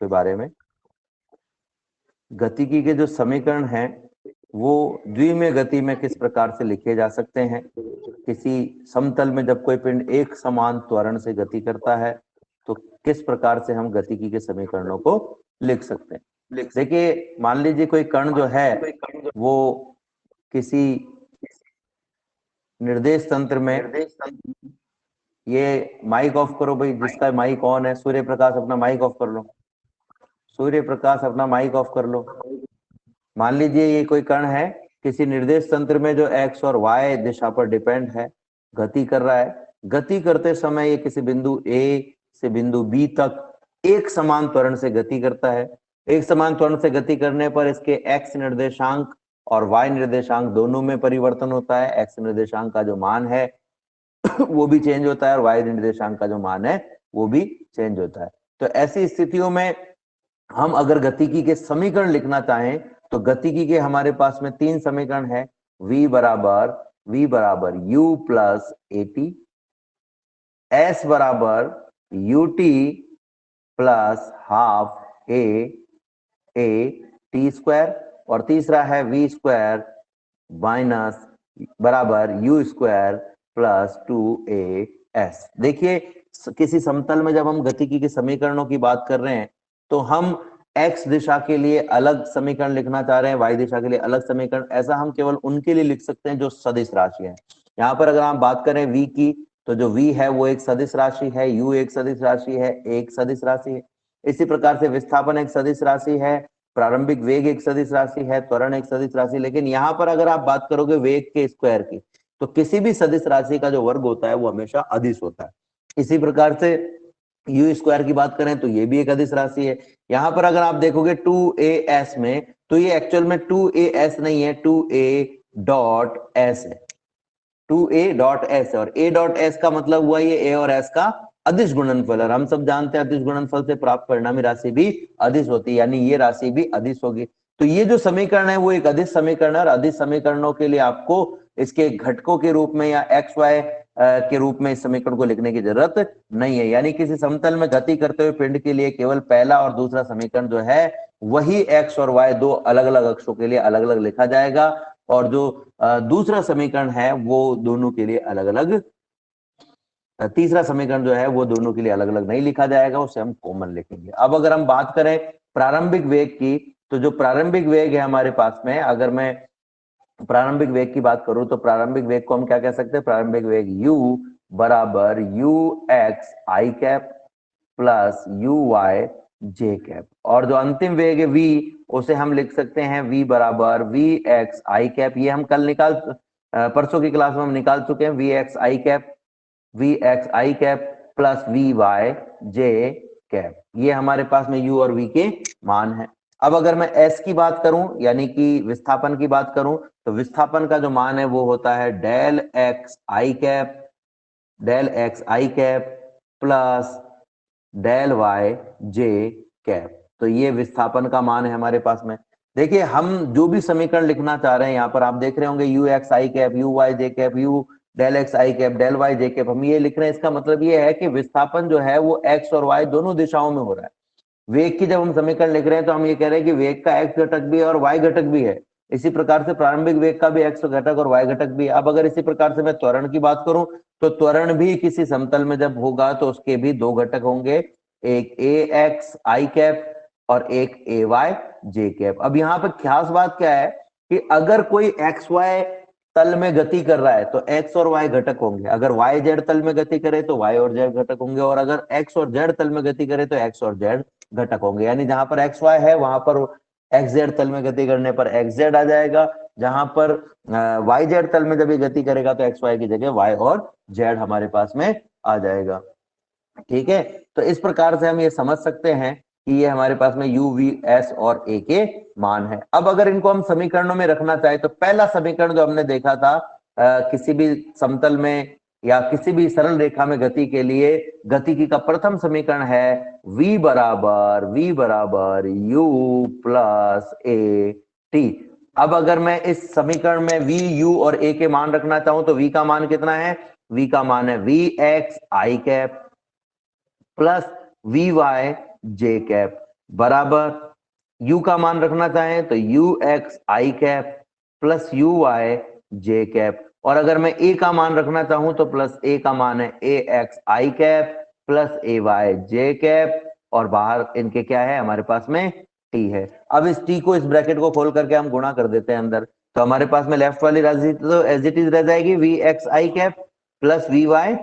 के बारे में। गतिकी के जो समीकरण हैं वो द्विमीय गति में किस प्रकार से लिखे जा सकते हैं। किसी समतल में जब कोई पिंड एक समान त्वरण से गति करता है तो किस प्रकार से हम गतिकी के समीकरणों को लिख सकते हैं। देखिए, मान लीजिए कोई कण जो है वो किसी निर्देश तंत्र में, ये माइक ऑफ करो भाई, जिसका माइक ऑन है, सूर्य प्रकाश अपना माइक ऑफ कर लो, सूर्य प्रकाश अपना माइक ऑफ कर लो। मान लीजिए ये कोई कण है किसी निर्देश तंत्र में जो एक्स और वाई दिशा पर डिपेंड है, गति कर रहा है। गति करते समय ये किसी बिंदु ए से बिंदु बी तक एक समान त्वरण से गति करता है। एक समान त्वरण से गति करने पर इसके एक्स निर्देशांक और वाई निर्देशांक दोनों में परिवर्तन होता है। एक्स निर्देशांक का जो मान है वो भी चेंज होता है और वाई निर्देशांक का जो मान है वो भी चेंज होता है। तो ऐसी स्थितियों में हम अगर गतिकी के समीकरण लिखना चाहें तो गतिकी के हमारे पास में तीन समीकरण है। v बराबर u plus a T, s बराबर u T plus half A T square, और तीसरा है v स्क्वायर माइनस बराबर u स्क्वायर प्लस 2as। देखिए, किसी समतल में जब हम गतिकी के समीकरणों की बात कर रहे हैं तो हम x दिशा के लिए अलग समीकरण लिखना चाह रहे हैं, y दिशा के लिए अलग समीकरण। ऐसा हम केवल उनके लिए लिख सकते हैं जो सदिश राशि है। यहाँ पर अगर आप बात करें v की, तो जो v है वो एक सदिश राशि है, u एक सदिश राशि है, एक सदिश राशि है। इसी प्रकार से विस्थापन एक सदिश राशि है, प्रारंभिक वेग एक सदिश राशि है, त्वरण एक सदिश राशि। लेकिन यहाँ पर अगर आप बात करोगे वेग के स्क्वायर की, तो किसी भी सदिश राशि का जो वर्ग होता है वो हमेशा अदिश होता है। इसी प्रकार से यू स्क्वायर की बात करें तो ये भी एक अदिश राशि है। यहाँ पर अगर आप देखोगे 2as में, तो ये एक्चुअल में 2as नहीं है, 2a.s है, 2a.s। और a.s का मतलब हुआ ये a और s का अदिश गुणनफल। और हम सब जानते हैं अदिश गुणनफल से प्राप्त परिणामी राशि भी अदिश होती है, यानी ये राशि भी अदिश होगी। तो ये जो समीकरण है वो एक अदिश समीकरण है, और अदिश समीकरणों के लिए आपको इसके घटकों के रूप में या एक्स वाई के रूप में इस समीकरण को लिखने की जरूरत नहीं है। यानी किसी समतल में गति करते हुए पिंड के लिए केवल पहला और दूसरा समीकरण जो है वही एक्स और वाई दो अलग अलग अक्षों के लिए अलग अलग लिखा जाएगा, और जो दूसरा समीकरण है वो दोनों के लिए अलग अलग, तीसरा समीकरण जो है वो दोनों के लिए अलग अलग नहीं लिखा जाएगा, उसे हम कॉमन लिखेंगे। अब अगर हम बात करें प्रारंभिक वेग की, तो जो प्रारंभिक वेग है हमारे पास में, अगर मैं प्रारंभिक वेग की बात करूं तो प्रारंभिक वेग को हम क्या कह सकते हैं, प्रारंभिक वेग u बराबर u x i cap plus u y j cap, और जो अंतिम वेग है v उसे हम लिख सकते हैं v बराबर v x i कैप। ये हम कल परसों की क्लास में हम निकाल चुके हैं, v x i cap plus v y j cap. ये हमारे पास में u और v के मान है। अब अगर मैं s की बात करूं, यानी कि विस्थापन की बात करूं, तो विस्थापन का जो मान है वो होता है del x i cap plus del y j cap. तो ये विस्थापन का मान है हमारे पास में। देखिए, हम जो भी समीकरण लिखना चाह रहे हैं, यहाँ पर आप देख रहे होंगे u x i cap, u y j cap, u del x i cap, del y j cap, हम ये लिख रहे हैं। इसका मतलब ये है कि विस्थापन जो है वो एक्स और वाई दोनों दिशाओं में हो रहा है। वेग की जब हम समीकरण लिख रहे हैं तो हम ये कह रहे हैं कि वेग का एक्स घटक भी है और वाई घटक भी है। इसी प्रकार से प्रारंभिक वेग का भी एक्स घटक और वाई घटक भी है। अब अगर इसी प्रकार से मैं त्वरण की बात करूं तो त्वरण भी किसी समतल में जब होगा तो उसके भी दो घटक होंगे, एक ए एक्स आई कैप और एक ए वाई जे कैप। अब यहाँ पे खास बात क्या है कि अगर कोई एक्स वाई तल में गति कर रहा है तो एक्स और वाई घटक होंगे, अगर वाई जेड तल में गति करे तो वाई और जेड घटक होंगे, और अगर एक्स और जेड तल में गति करे तो एक्स और जेड घटक होंगे। यानी जहां पर एक्स वाई है वहां पर एक्स जेड तल में गति करने पर एक्स जेड आ जाएगा, जहां पर वाई जेड तल में जब ये गति करेगा तो एक्स वाई की जगह वाई और जेड हमारे पास में आ जाएगा। ठीक है, तो इस प्रकार से हम ये समझ सकते हैं कि ये हमारे पास में u v s और a के मान है। अब अगर इनको हम समीकरणों में रखना चाहे तो पहला समीकरण जो हमने देखा था किसी भी समतल में या किसी भी सरल रेखा में गति के लिए गतिकी का प्रथम समीकरण है v बराबर u प्लस a t। अब अगर मैं इस समीकरण में v u और a के मान रखना चाहूं तो v का मान कितना है, v का मान है v x i cap plus v y j cap. बराबर u का मान रखना चाहें तो u x i cap plus u y j cap, और अगर मैं a का मान रखना चाहूं तो प्लस a का मान है ए x i cap plus a y j cap, और बाहर इनके क्या है हमारे पास में t है। अब इस t को, इस ब्रैकेट को खोल करके हम गुणा कर देते हैं अंदर, तो हमारे पास में लेफ्ट वाली राशि तो एज इट इज रह जाएगी v x i cap plus v y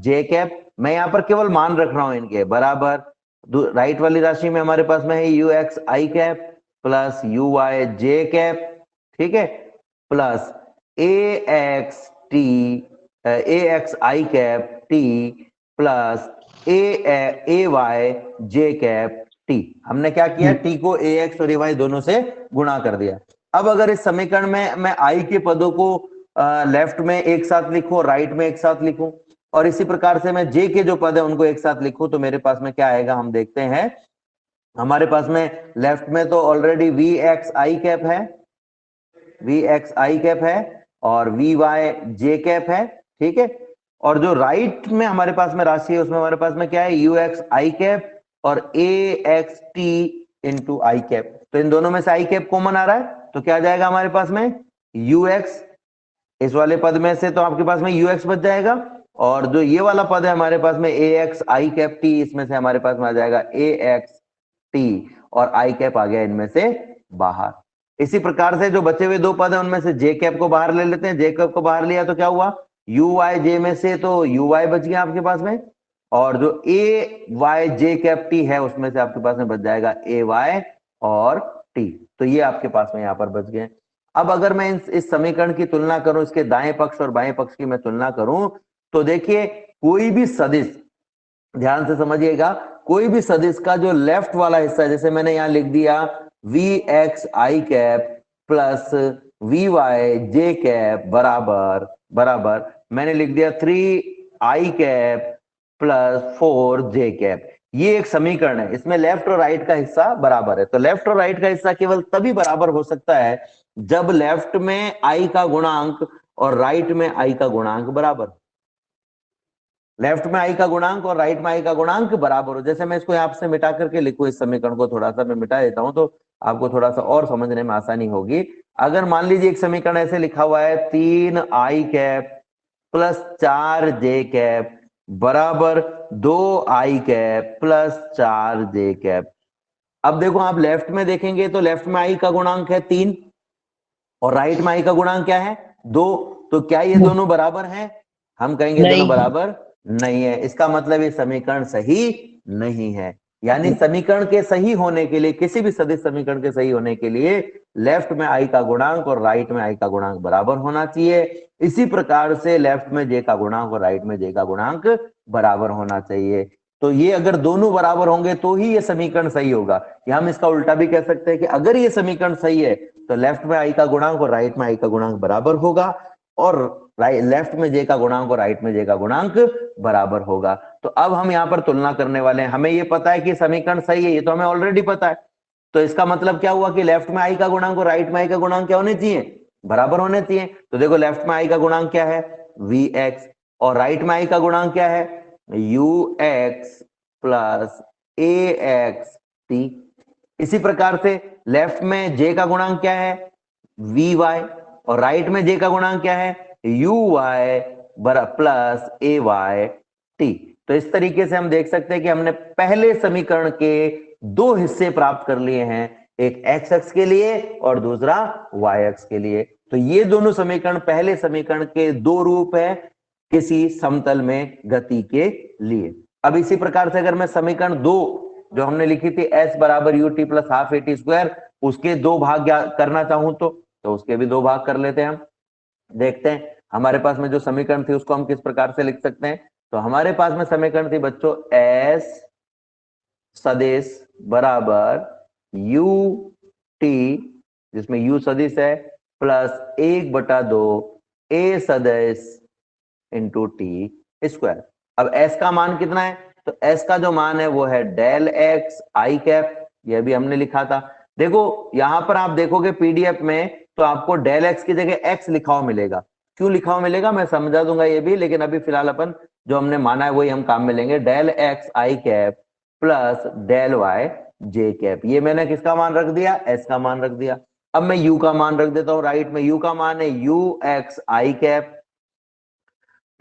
j cap. मैं यहाँ पर केवल मान रख रहा हूं इनके, बराबर राइट वाली राशि में हमारे पास में है u x i cap plus u y j cap, ठीक है, plus a x t a x i cap t plus a y j cap t. हमने क्या किया, टी को ए एक्स और ए वाई दोनों से गुणा कर दिया। अब अगर इस समीकरण में मैं आई के पदों को लेफ्ट में एक साथ लिखूं, राइट में एक साथ लिखूं, और इसी प्रकार से मैं जे के जो पद है उनको एक साथ लिखूं, तो मेरे पास में क्या आएगा हम देखते हैं। हमारे पास में लेफ्ट में तो already v x i cap है, वी एक्स आई कैप है, और वी वाई जे कैप है, ठीक है, और जो राइट में हमारे पास में राशि है उसमें हमारे पास में क्या है यू एक्स आई कैप और ए x t into i cap. तो इन दोनों में से आई कैप कॉमन आ रहा है, तो क्या आ जाएगा हमारे पास में यू एक्स, इस वाले पद में से तो आपके पास में यू एक्स बच जाएगा, और जो ये वाला पद है हमारे पास में ए एक्स आई कैप टी, इसमें से हमारे पास में आ जाएगा ए एक्स टी, और आई कैप आ गया इनमें से बाहर। इसी प्रकार से जो बचे हुए दो पद है उनमें से जे कैप को बाहर ले लेते हैं, जे कैप को बाहर लिया तो क्या हुआ, यू वाई जे में से तो यू वाई बच गया आपके पास में, और जो ए वाई जे कैप टी है उसमें से आपके पास में बच जाएगा ए वाई और टी। तो ये आपके पास में यहाँ पर बच गए। अब अगर मैं इस समीकरण की तुलना करूं, इसके दाएं पक्ष और बाएं पक्ष की मैं तुलना करूं, तो देखिए कोई भी सदिश, ध्यान से समझिएगा, कोई भी सदिश का जो लेफ्ट वाला हिस्सा, जैसे मैंने यहां लिख दिया v x i cap plus v y j cap बराबर बराबर मैंने लिख दिया 3 i cap plus 4 j cap, ये एक समीकरण है, इसमें लेफ्ट और राइट का हिस्सा बराबर है। तो लेफ्ट और राइट का हिस्सा केवल तभी बराबर हो सकता है जब लेफ्ट में आई का गुणांक और राइट में आई का गुणांक बराबर, लेफ्ट में आई का गुणांक और राइट में आई का गुणांक बराबर हो। जैसे मैं इसको यहाँ से मिटा करके लिखूं, इस समीकरण को थोड़ा सा मैं मिटा देता हूं तो आपको थोड़ा सा और समझने में आसानी होगी। अगर मान लीजिए एक समीकरण ऐसे लिखा हुआ है 3 i cap plus 4 j cap बराबर 2 आई कैप प्लस 4 जे कैप। अब देखो आप लेफ्ट में देखेंगे तो लेफ्ट में आई का गुणांक है 3 और राइट में आई का गुणांक क्या है 2, तो क्या ये दोनों बराबर हैं? हम कहेंगे दोनों बराबर नहीं है, इसका मतलब ये समीकरण सही नहीं है। यानी समीकरण के सही होने के लिए, किसी भी सदिश समीकरण के सही होने के लिए लेफ्ट में आई का गुणांक और राइट में आई का गुणांक बराबर होना चाहिए। इसी प्रकार से लेफ्ट में जे का गुणांक और राइट में जे का गुणांक बराबर होना चाहिए। तो ये अगर दोनों बराबर होंगे तो ही ये समीकरण सही होगा। या हम इसका उल्टा भी कह सकते हैं कि अगर ये समीकरण सही है तो लेफ्ट में आई का गुणांक और राइट में आई का गुणांक बराबर होगा, और लेफ्ट में जे का गुणांक और राइट में जे का गुणांक बराबर होगा। तो अब हम यहाँ पर तुलना करने वाले हैं, हमें ये पता है कि समीकरण सही है, ये तो हमें ऑलरेडी पता है। तो इसका मतलब क्या हुआ कि लेफ्ट में आई का गुणांक और राइट में आई का गुणांक क्या होने चाहिए, बराबर होने चाहिए। तो देखो लेफ्ट में आई का गुणांक क्या है वी एक्स, और राइट में आई का गुणांक क्या है u x plus a x T. इसी प्रकार से लेफ्ट में जे का गुणांक क्या है वी वाई, और राइट में जे का गुणांक क्या है u y plus a y t. तो इस तरीके से हम देख सकते हैं कि हमने पहले समीकरण के दो हिस्से प्राप्त कर लिए हैं, एक एक्स एक्स के लिए और दूसरा वाई एक्स के लिए। तो ये दोनों समीकरण पहले समीकरण के दो रूप है किसी समतल में गति के लिए। अब इसी प्रकार से अगर मैं समीकरण 2 जो हमने लिखी थी s बराबर U T plus half A T square, उसके दो भाग करना चाहूं तो उसके भी दो भाग कर लेते हैं हम। देखते हैं हमारे पास में जो समीकरण थी उसको हम किस प्रकार से लिख सकते हैं। तो हमारे पास में समीकरण थी बच्चों s सदिश बराबर यू टी, जिसमें u सदिश है, प्लस 1/2 a सदिश इंटू टी स्क्वायर। अब s का मान कितना है, तो s का जो मान है वो है डेल एक्स आई कैप, यह भी हमने लिखा था। देखो यहां पर आप देखोगे पीडीएफ में तो आपको डेल एक्स की जगह x लिखा हुआ मिलेगा। क्यों लिखा हुआ मिलेगा मैं समझा दूंगा ये भी, लेकिन अभी फिलहाल अपन जो हमने माना है वही हम काम में लेंगे। Del x i cap plus del y j cap. ये मैंने किसका मान रख दिया, एस का मान रख दिया। अब मैं यू का मान रख देता हूं राइट में। यू का मान है u x i cap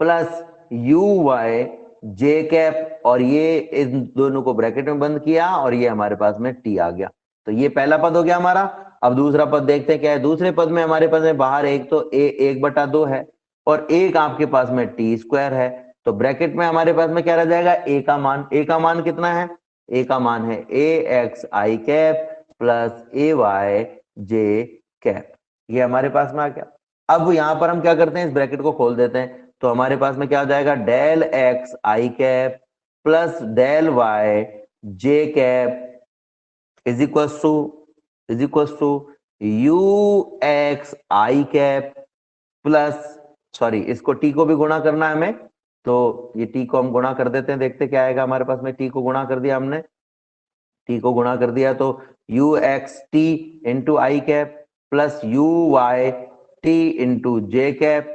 plus u y j cap, और ये इन दोनों को ब्रैकेट में बंद किया और ये हमारे पास में टी आ गया। तो ये पहला पद हो गया हमारा। अब दूसरा पद देखते हैं क्या है। दूसरे पद में हमारे पास में बाहर एक तो ए 1/2 है और एक आपके पास में टी स्क्वायर है। तो ब्रैकेट में हमारे पास में क्या रह जाएगा, ए का मान। ए का मान कितना है, ए का मान है ए x i cap plus a y j cap. ये हमारे पास में आ गया। अब यहां पर हम क्या करते हैं, इस ब्रैकेट को खोल देते हैं। तो हमारे पास में क्या हो जाएगा, del x i cap plus del y j cap is equal to u x i cap plus, sorry इसको टी को भी गुणा करना है हमें, तो ये टी को हम गुणा कर देते हैं, देखते क्या आएगा हमारे पास में। टी को गुणा कर दिया हमने, टी को गुणा कर दिया तो u x t into i cap plus u y t into j cap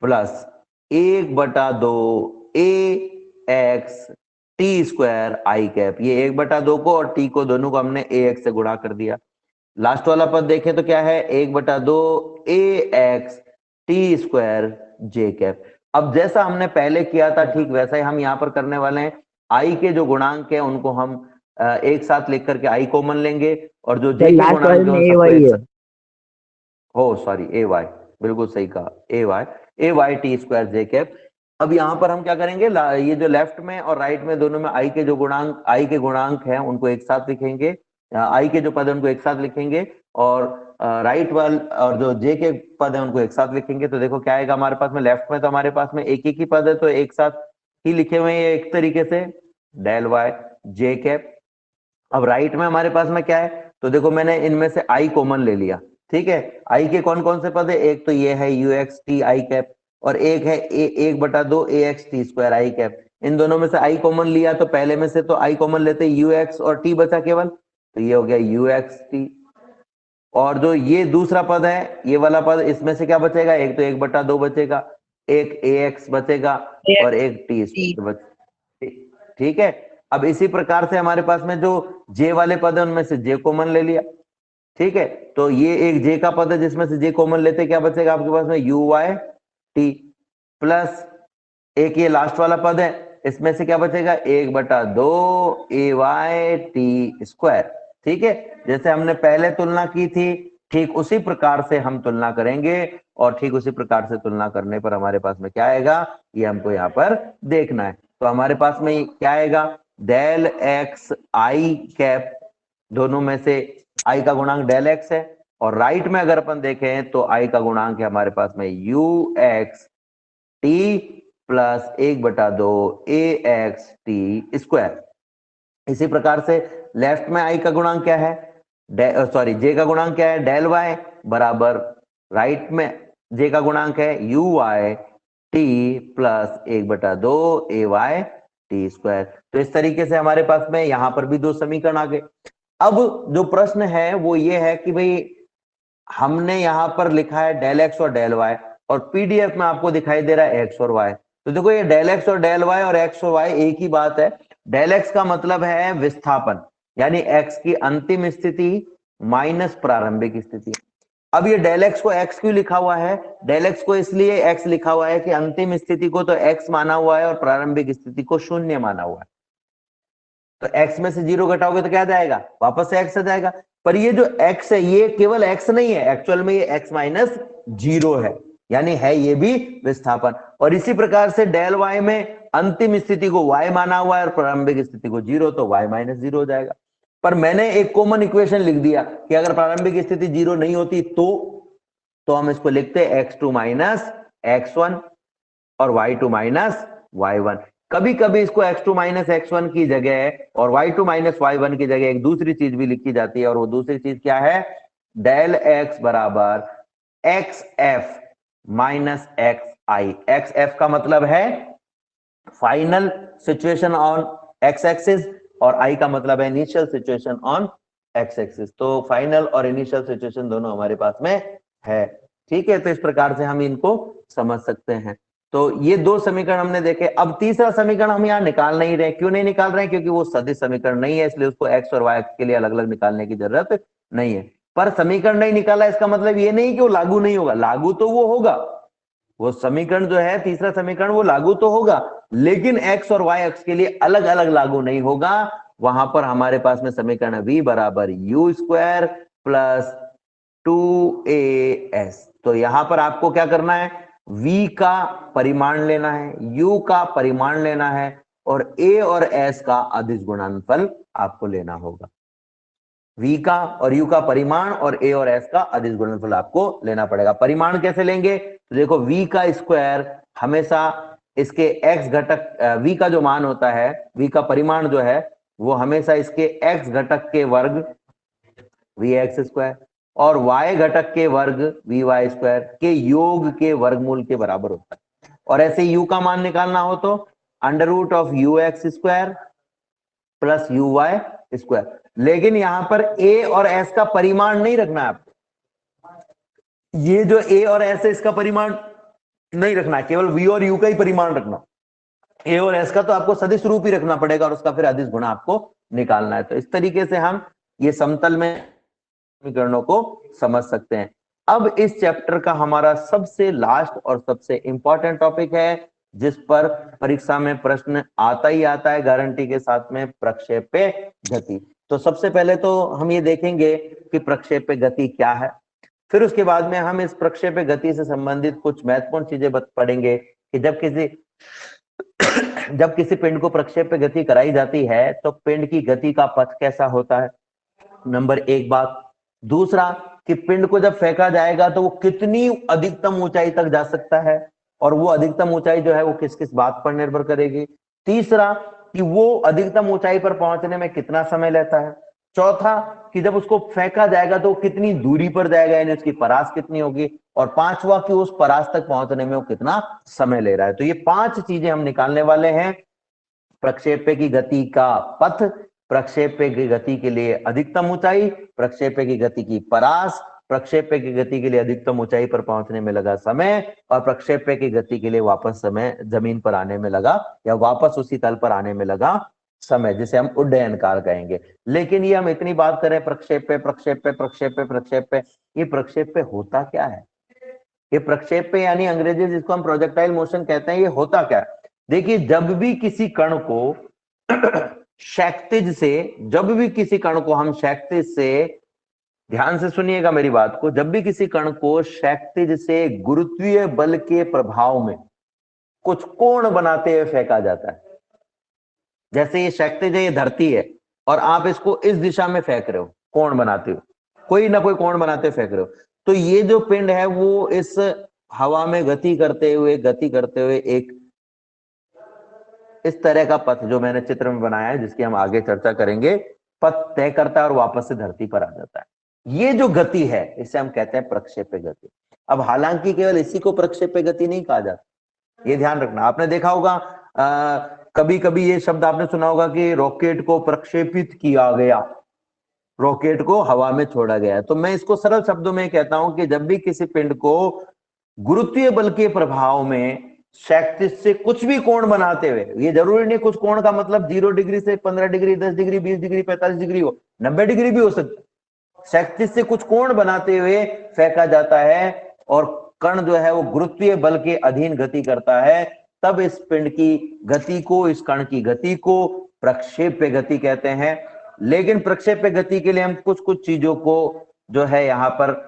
plus 1/2 a x t square i cap. ये 1/2 को और टी को दोनों को हमने ए एक्स से गुणा कर दिया। लास्ट वाला पद देखें तो क्या है, 1/2 a x t square J cap. अब जैसा हमने पहले किया था ठीक वैसा ही हम यहाँ पर करने वाले हैं। आई के जो गुणांक है उनको हम एक साथ लिख करके आई कॉमन लेंगे और जो जे के गुणांक है उन सबको एक साथ, हो सॉरी ए वाई, बिल्कुल सही कहा, ए वाई टी स्क्वायर जे कैप। अब यहाँ पर हम क्या करेंगे, ये जो लेफ्ट में और राइट में दोनों में आई के जो गुणांक, आई के गुणांक हैं उनको एक साथ लिखेंगे, आई के जो पद है उनको एक साथ लिखेंगे और राइट वाल और जो जे के पद है उनको एक साथ लिखेंगे। तो देखो क्या आएगा हमारे पास में, लेफ्ट में तो हमारे पास में एक ही पद है तो एक साथ ही लिखे हुए हैं एक तरीके से, डेल वाई जे कैप। अब राइट में हमारे पास में क्या है, तो देखो मैंने इनमें से आई कॉमन ले लिया, ठीक है। आई के कौन कौन से पद है, एक तो ये है u x T I cap और एक है 1/2 a x t square i cap. इन दोनों में से आई कॉमन लिया तो पहले में से तो आई कॉमन लेते यू एक्स और टी बचा केवल, तो ये हो गया यू एक्स टी। और जो ये दूसरा पद है ये वाला पद, इसमें से क्या बचेगा, एक तो 1/2 बचेगा, एक ए एक्स बचेगा और एक टी स्क्वायर बचेगा, ठीक है। अब इसी प्रकार से हमारे पास में जो जे वाले पद है उनमें से जे कॉमन ले लिया, ठीक है। तो ये एक जे का पद है जिसमें से जे कॉमन लेते क्या बचेगा आपके पास में, यू वाई टी प्लस एक ये लास्ट वाला पद है, इसमें से क्या बचेगा, 1/2 ए वाई टी स्क्वायर, ठीक है। जैसे हमने पहले तुलना की थी ठीक उसी प्रकार से हम तुलना करेंगे और ठीक उसी प्रकार से तुलना करने पर हमारे पास में क्या आएगा, ये हमको यहाँ पर देखना है। तो हमारे पास में क्या आएगा, डेल एक्स आई कैप, दोनों में से आई का गुणांक डेल एक्स है और राइट में अगर अपन देखें तो आई का गुणांक है हमारे पास में you x T plus 1/2 a x t square. इसी प्रकार से लेफ्ट में आई का गुणांक क्या है, सॉरी जे का गुणांक क्या है, डेल वाई बराबर राइट में जे का गुणांक है u y t plus 1/2 a y t square. तो इस तरीके से हमारे पास में यहां पर भी दो समीकरण आ गए। अब जो प्रश्न है वो ये है कि भाई हमने यहां पर लिखा है डेल एक्स और डेल वाई और पीडीएफ में आपको दिखाई दे रहा है एक्स और वाई। तो देखो ये डेल एक्स और डेल वाई और एक्स और वाई एक ही बात है। डेल एक्स का मतलब है विस्थापन, यानी एक्स की अंतिम स्थिति माइनस प्रारंभिक स्थिति। अब ये डेल एक्स को एक्स क्यों लिखा हुआ है, डेल एक्स को इसलिए एक्स लिखा हुआ है कि अंतिम स्थिति को तो एक्स माना हुआ है और प्रारंभिक स्थिति को 0 माना हुआ है। तो x में से 0 घटाओगे तो क्या जाएगा, वापस से x आ जाएगा। पर ये जो x है ये केवल x नहीं है, एक्चुअल में ये x माइनस 0 है, यानी है ये भी विस्थापन। और इसी प्रकार से डेल y में अंतिम स्थिति को y माना हुआ है और प्रारंभिक स्थिति को 0, तो y माइनस 0 हो जाएगा। पर मैंने एक कॉमन इक्वेशन लिख दिया कि अगर प्रारंभिक स्थिति 0 नहीं होती तो हम इसको लिखते x2 माइनस x1 और y2 माइनस y1। कभी कभी इसको x2 माइनस x1 की जगह और y2 माइनस y1 की जगह एक दूसरी चीज भी लिखी जाती है और वो दूसरी चीज क्या है, डेल x बराबर xf माइनस xi। xf का मतलब है final situation on x axis और i का मतलब है initial situation on x axis. तो फाइनल और इनिशियल सिचुएशन दोनों हमारे पास में है, ठीक है। तो इस प्रकार से हम इनको समझ सकते हैं। तो ये दो समीकरण हमने देखे। अब तीसरा समीकरण हम यहाँ निकाल नहीं रहे। क्यों नहीं निकाल रहे हैं? क्योंकि वो सदिश समीकरण नहीं है, इसलिए उसको एक्स और वाई के लिए अलग अलग निकालने की जरूरत नहीं है। पर समीकरण नहीं निकाला इसका मतलब ये नहीं कि वो लागू नहीं होगा, लागू तो वो होगा। वो समीकरण जो है तीसरा समीकरण वो लागू तो होगा, लेकिन एक्स और वाई अक्ष के लिए अलग अलग लागू नहीं होगा। वहां पर हमारे पास में समीकरण v बराबर यू स्क्वायर प्लस 2as। तो यहां पर आपको क्या करना है? v का परिमाण लेना है, u का परिमाण लेना है, और a और s का अदिश गुणनफल आपको लेना होगा। v का और u का परिमाण और a और s का अदिश गुणनफल आपको लेना पड़ेगा। परिमाण कैसे लेंगे? तो देखो v का स्क्वायर हमेशा इसके x घटक, v का जो मान होता है, v का परिमाण जो है वो हमेशा इसके x घटक के वर्ग vx स्क्वायर और y घटक के वर्ग vy स्क्वायर के योग के वर्गमूल के बराबर होता है। और ऐसे u का मान निकालना हो तो under root of ux square plus uy square. लेकिन यहां पर a और s का परिमाण नहीं रखना है आपको। ये जो a और s है इसका परिमाण नहीं रखना है, केवल v और u का ही परिमाण रखना। a और s का तो आपको सदिश रूप ही रखना पड़ेगा और उसका फिर अदिश गुणा आपको निकालना है। तो इस तरीके से हम ये समतल में समीकरणों को समझ सकते हैं। अब इस चैप्टर का हमारा सबसे लास्ट और सबसे इंपॉर्टेंट टॉपिक है, जिस पर परीक्षा में प्रश्न आता ही आता है गारंटी के साथ में, प्रक्षेप्य गति। तो सबसे पहले तो हम ये देखेंगे कि प्रक्षेप्य गति क्या है। फिर उसके बाद में हम इस प्रक्षेप्य गति से संबंधित कुछ महत्वपूर्ण चीजें पढ़ेंगे कि जब किसी पिंड को प्रक्षेप्य गति कराई जाती है तो पिंड की गति का पथ कैसा होता है, नंबर एक बात। दूसरा कि पिंड को जब फेंका जाएगा तो वो कितनी अधिकतम ऊंचाई तक जा सकता है, और वो अधिकतम ऊंचाई जो है वो किस किस बात पर निर्भर करेगी। तीसरा कि वो अधिकतम ऊंचाई पर पहुंचने में कितना समय लेता है। चौथा कि जब उसको फेंका जाएगा तो कितनी दूरी पर जाएगा, यानी उसकी परास कितनी होगी। और पांचवा कि उस परास तक पहुंचने में वो कितना समय ले रहा है। तो ये पांच चीजें हम निकालने वाले हैं। प्रक्षेप्य की गति का पथ, प्रक्षेप्य की गति के लिए अधिकतम ऊंचाई, प्रक्षेप्य की गति की परास, प्रक्षेप्य की गति के लिए अधिकतम ऊंचाई पर पहुंचने में लगा समय, और प्रक्षेप्य की गति के लिए वापस समय जमीन पर आने में लगा या वापस उसी तल पर आने में लगा समय, जिसे हम उड्डयन काल कहेंगे। लेकिन ये हम इतनी बात करें प्रक्षेप्य प्रक्षेप्य प्रक्षेप्य प्रक्षेप्य, ये प्रक्षेप्य होता क्या है? ये प्रक्षेप्य यानी अंग्रेजी जिसको हम प्रोजेक्टाइल मोशन कहते हैं, ये होता क्या है? देखिए, जब भी किसी कण को हम क्षैतिज से, ध्यान से सुनिएगा मेरी बात को, जब भी किसी कण को क्षैतिज से गुरुत्वीय बल के प्रभाव में कुछ कोण बनाते हुए फेंका जाता है, जैसे ये क्षैतिज है, ये धरती है, और आप इसको इस दिशा में फेंक रहे हो कोण बनाते हुए, कोई ना कोई कोण बनाते हुए फेंक रहे हो, तो ये जो पिंड है वो इस हवा में गति करते हुए एक इस तरह का पथ जो मैंने चित्र में बनाया है, जिसकी हम आगे चर्चा करेंगे, पथ तय करता है और वापस से धरती पर आ जाता है। ये जो गति है इसे हम कहते हैं प्रक्षेप्य गति। अब हालांकि केवल इसी को प्रक्षेप्य गति नहीं कहा जाता, ये ध्यान रखना। आपने देखा होगा कभी कभी ये शब्द आपने सुना होगा कि रॉकेट को प्रक्षेपित किया गया, रॉकेट को हवा में छोड़ा गया। तो मैं इसको सरल शब्दों में कहता हूं कि जब भी किसी पिंड को गुरुत्वीय बल के प्रभाव में क्षैतिज से कुछ भी कोण बनाते हुए, ये जरूरी नहीं कुछ कोण का मतलब 0 डिग्री से 15 डिग्री, 10 डिग्री, 20 डिग्री, 45 डिग्री हो, 90 डिग्री भी हो सकती, क्षैतिज से कुछ कोण बनाते हुए फेंका जाता है और कण जो है वो गुरुत्वीय बल के अधीन गति करता है, तब इस पिंड की गति को, इस कण की गति को प्रक्षेप्य गति कहते हैं। लेकिन प्रक्षेप्य गति के लिए हम कुछ कुछ चीजों को जो है यहाँ पर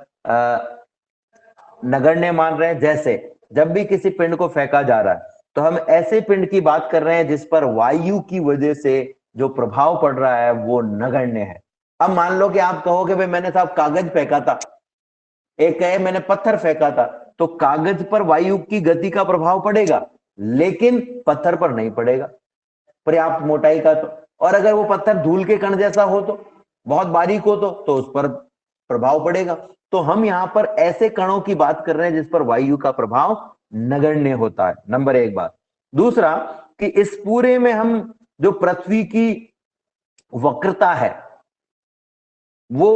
नगण्य मान रहे हैं। जैसे जब भी किसी पिंड को फेंका जा रहा है तो हम ऐसे पिंड की बात कर रहे हैं जिस पर वायु की वजह से जो प्रभाव पड़ रहा है वो नगण्य है। अब मान लो कि आप कहोगे भाई मैंने साहब कागज फेंका था, एक कहे मैंने पत्थर फेंका था, तो कागज पर वायु की गति का प्रभाव पड़ेगा लेकिन पत्थर पर नहीं पड़ेगा, पर्याप्त मोटाई का तो। और अगर वो पत्थर धूल के कण जैसा हो तो, बहुत बारीक हो तो उस पर प्रभाव पड़ेगा। तो हम यहां पर ऐसे कणों की बात कर रहे हैं जिस पर वायु का प्रभाव नगण्य होता है, नंबर एक बात। दूसरा कि इस पूरे में हम जो पृथ्वी की वक्रता है वो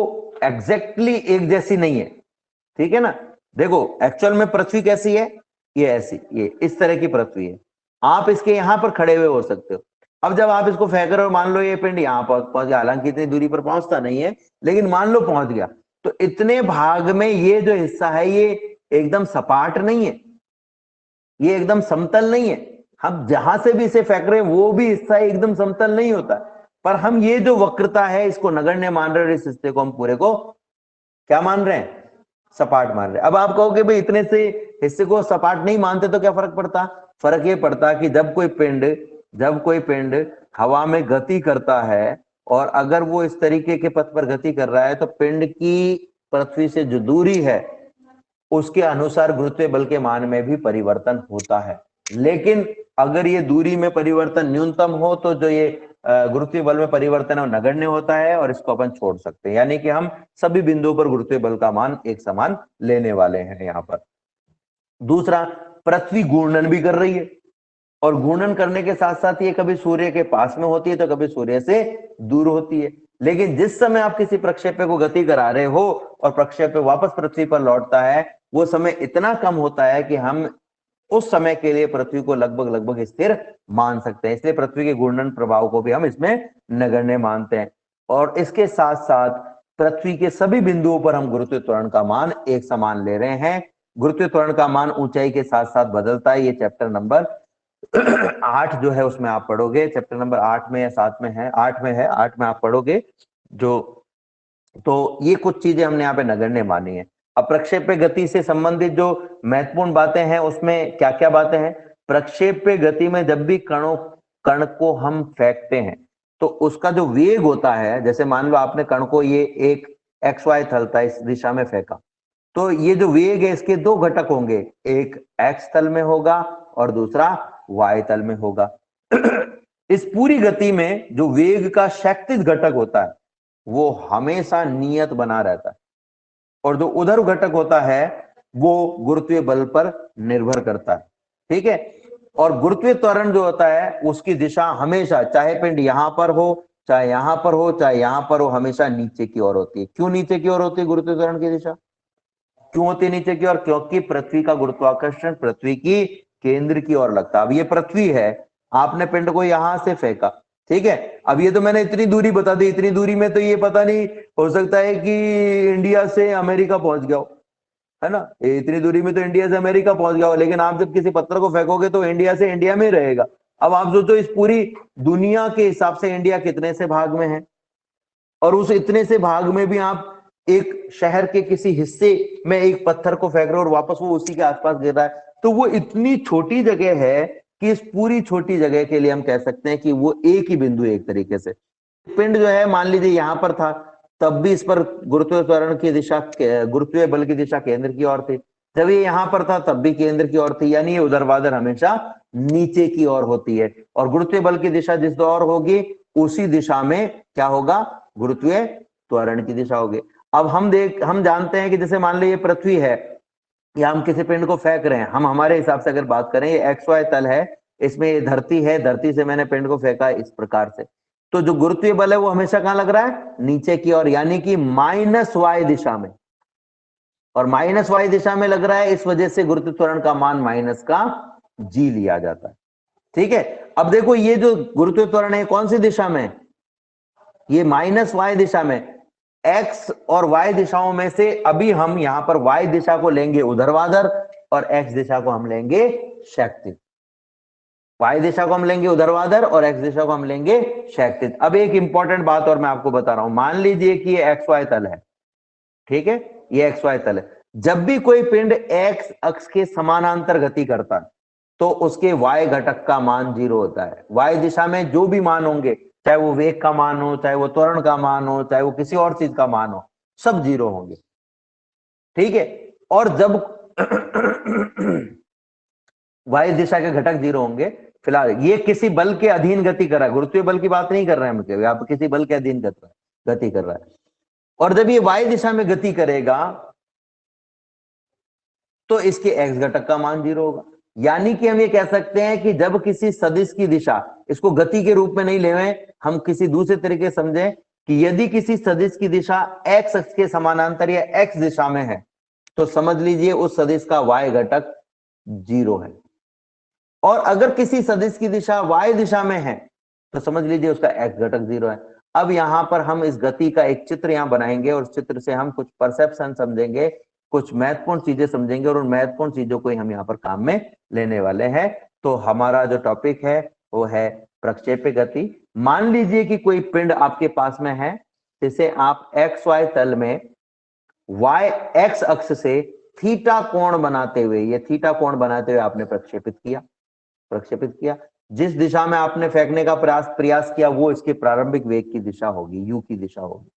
एग्जैक्टली एक जैसी नहीं है, ठीक है ना। देखो एक्चुअल में पृथ्वी कैसी है, ये ऐसी, ये इस तरह की पृथ्वी है। आप इसके यहां पर खड़े हुए हो सकते हो। अब जब आप इसको फेंक रहे हो, मान लो ये पिंड यहां पर पहुंच गया, हालांकि इतनी दूरी पर पहुंचता नहीं है, लेकिन मान लो पहुंच गया, तो इतने भाग में ये जो हिस्सा है ये एकदम सपाट नहीं है, ये एकदम समतल नहीं है। हम जहां से भी इसे फेंक रहे हैं वो भी हिस्सा एकदम समतल नहीं होता, पर हम ये जो वक्रता है इसको नगण्य मान रहे हैं, इस हिस्से को हम पूरे को क्या मान रहे हैं, सपाट मान रहे हैं। अब आप कहोगे भाई इतने से हिस्से को सपाट नहीं मानते तो क्या फर्क पड़ता? फर्क ये पड़ता कि जब कोई पिंड हवा में गति करता है और अगर वो इस तरीके के पथ पर गति कर रहा है तो पिंड की पृथ्वी से जो दूरी है उसके अनुसार गुरुत्वीय बल के मान में भी परिवर्तन होता है। लेकिन अगर ये दूरी में परिवर्तन न्यूनतम हो तो जो ये गुरुत्वीय बल में परिवर्तन है वो नगण्य होता है और इसको अपन छोड़ सकते हैं, यानी कि हम सभी बिंदुओं पर गुरुत्वीय बल का मान एक समान लेने वाले हैं यहां पर। दूसरा, पृथ्वी घूर्णन भी कर रही है और घूर्णन करने के साथ साथ ये कभी सूर्य के पास में होती है तो कभी सूर्य से दूर होती है। लेकिन जिस समय आप किसी प्रक्षेप्य को गति करा रहे हो और प्रक्षेप्य वापस पृथ्वी पर लौटता है, वो समय इतना कम होता है कि हम उस समय के लिए पृथ्वी को लगभग स्थिर मान सकते हैं। इसलिए पृथ्वी के घूर्णन प्रभाव को भी हम इसमें नगण्य मानते हैं। और इसके साथ साथ पृथ्वी के सभी बिंदुओं पर हम गुरुत्वीय त्वरण का मान एक समान ले रहे हैं। गुरुत्वीय त्वरण का मान ऊंचाई के साथ साथ बदलता है। ये चैप्टर नंबर 8 जो है उसमें आप पढ़ोगे, चैप्टर नंबर 8 में या 7 में है, 8 में है, 8 में आप पढ़ोगे जो। तो ये कुछ चीजें हमने यहाँ पे नगण्य मानी है। अब प्रक्षेप्य गति से संबंधित जो महत्वपूर्ण बातें हैं उसमें क्या क्या बातें हैं? प्रक्षेप्य गति में जब भी कण को हम फेंकते हैं तो उसका जो वेग होता है, जैसे मान लो आपने कण को ये एक XY तल था इस दिशा में फेंका, तो ये जो वेग है इसके दो घटक होंगे, एक X तल में होगा और दूसरा Y तल में होगा। इस पूरी गति में जो वेग का क्षैतिज घटक होता है वो हमेशा नियत बना रहता है और जो उधर घटक होता है वो गुरुत्वीय बल पर निर्भर करता है। ठीक है, और गुरुत्वीय त्वरण जो होता है उसकी दिशा हमेशा, चाहे पिंड यहां पर हो, चाहे यहां पर हो, चाहे यहां पर हो, हमेशा नीचे की ओर होती है। क्यों नीचे की ओर होती है गुरुत्वीय त्वरण की दिशा? क्यों होती है नीचे की ओर? क्योंकि पृथ्वी का गुरुत्वाकर्षण पृथ्वी की केंद्र की ओर लगता है। अब ये पृथ्वी है, आपने पिंड को यहां से फेंका, ठीक है, अब ये तो मैंने इतनी दूरी बता दी, इतनी दूरी में तो ये पता नहीं, हो सकता है कि इंडिया से अमेरिका पहुंच गया हो, है ना, इतनी दूरी में तो इंडिया से अमेरिका पहुंच गया हो, लेकिन आप जब किसी पत्थर को फेंकोगे तो इंडिया से इंडिया में रहेगा। अब आप सोचो इस पूरी दुनिया के हिसाब से इंडिया कितने से भाग में है, और उस इतने से भाग में भी आप एक शहर के किसी हिस्से में एक पत्थर को फेंक रहे हो और वापस वो उसी के आसपास गिर रहा है, तो वो इतनी छोटी जगह है कि इस पूरी छोटी जगह के लिए हम कह सकते हैं कि वो एक ही बिंदु है एक तरीके से। पिंड जो है मान लीजिए यहां पर था, तब भी इस पर गुरुत्वीय त्वरण की दिशा, गुरुत्वीय बल की दिशा केंद्र की ओर थी। जब ये यहां पर था तब भी केंद्र की ओर थी, यानी ये ऊर्ध्वाधर हमेशा नीचे की ओर होती है। और गुरुत्वीय बल की दिशा जिस ओर होगी उसी दिशा में क्या होगा? गुरुत्वीय त्वरण की दिशा होगी। अब हम जानते हैं कि जैसे मान लीजिए पृथ्वी है या हम किसी पिंड को फेंक रहे हैं, हम हमारे हिसाब से अगर बात करें, ये XY तल है, इसमें ये धरती है, धरती से मैंने पिंड को फेंका इस प्रकार से, तो जो गुरुत्वीय बल है वो हमेशा कहां लग रहा है? नीचे की ओर, यानी कि -Y दिशा में, और -Y दिशा में लग रहा है, इस वजह से गुरुत्व त्वरण का मान माइनस का G लिया जाता है। ठीक है, अब देखो ये जो गुरुत्व त्वरण है कौन सी दिशा में? ये -Y दिशा में। X और Y दिशाओं में से अभी हम यहां पर Y दिशा को लेंगे ऊर्ध्वाधर और X दिशा को हम लेंगे क्षैतिज। Y दिशा को हम लेंगे ऊर्ध्वाधर और X दिशा को हम लेंगे क्षैतिज। अब एक इंपॉर्टेंट बात और मैं आपको बता रहा हूं, मान लीजिए कि ये XY तल है, ठीक है, ये XY तल है। जब भी कोई पिंड X अक्ष के समानांतर गति करता है तो उसके Y घटक का मान 0 होता है। Y दिशा में जो भी मान होंगे, चाहे वो वेग का मान हो, चाहे वो त्वरण का मान हो, चाहे वो किसी और चीज का मान हो, सब 0 होंगे। ठीक है, और जब Y दिशा के घटक 0 होंगे, फिलहाल ये किसी बल के अधीन गति कर रहा है, गुरुत्वीय बल की बात नहीं कर रहे हैं मुझे, आप किसी बल के अधीन गति कर रहा है। और जब ये Y दिशा में गति करेगा तो इसके X घटक का मान 0 होगा। यानी कि हम ये कह सकते हैं कि जब किसी सदिश की दिशा, इसको गति के रूप में नहीं लें, हम किसी दूसरे तरीके समझें कि यदि किसी सदिश की दिशा X अक्ष के समानांतर या X दिशा में है तो समझ लीजिए उस सदिश का Y घटक जीरो है। और अगर किसी सदिश की दिशा y दिशा में है तो समझ लीजिए उसका x घटक जीरो है। अब यहां पर हम इस गति का एक चित्र यहां बनाएंगे और उस चित्र से हम कुछ परसेप्शन समझेंगे, कुछ महत्वपूर्ण चीजें समझेंगे और उन महत्वपूर्ण चीजों को हम यहाँ पर काम में लेने वाले हैं। तो हमारा जो टॉपिक है वो है प्रक्षेप्य गति। मान लीजिए कि कोई पिंड आपके पास में है जिसे आप XY तल में y x अक्ष से थीटा कोण बनाते हुए, ये थीटा कोण बनाते हुए आपने प्रक्षेपित किया। जिस दिशा में आपने फेंकने का प्रयास किया वो इसके प्रारंभिक वेग की दिशा होगी, u की दिशा होगी,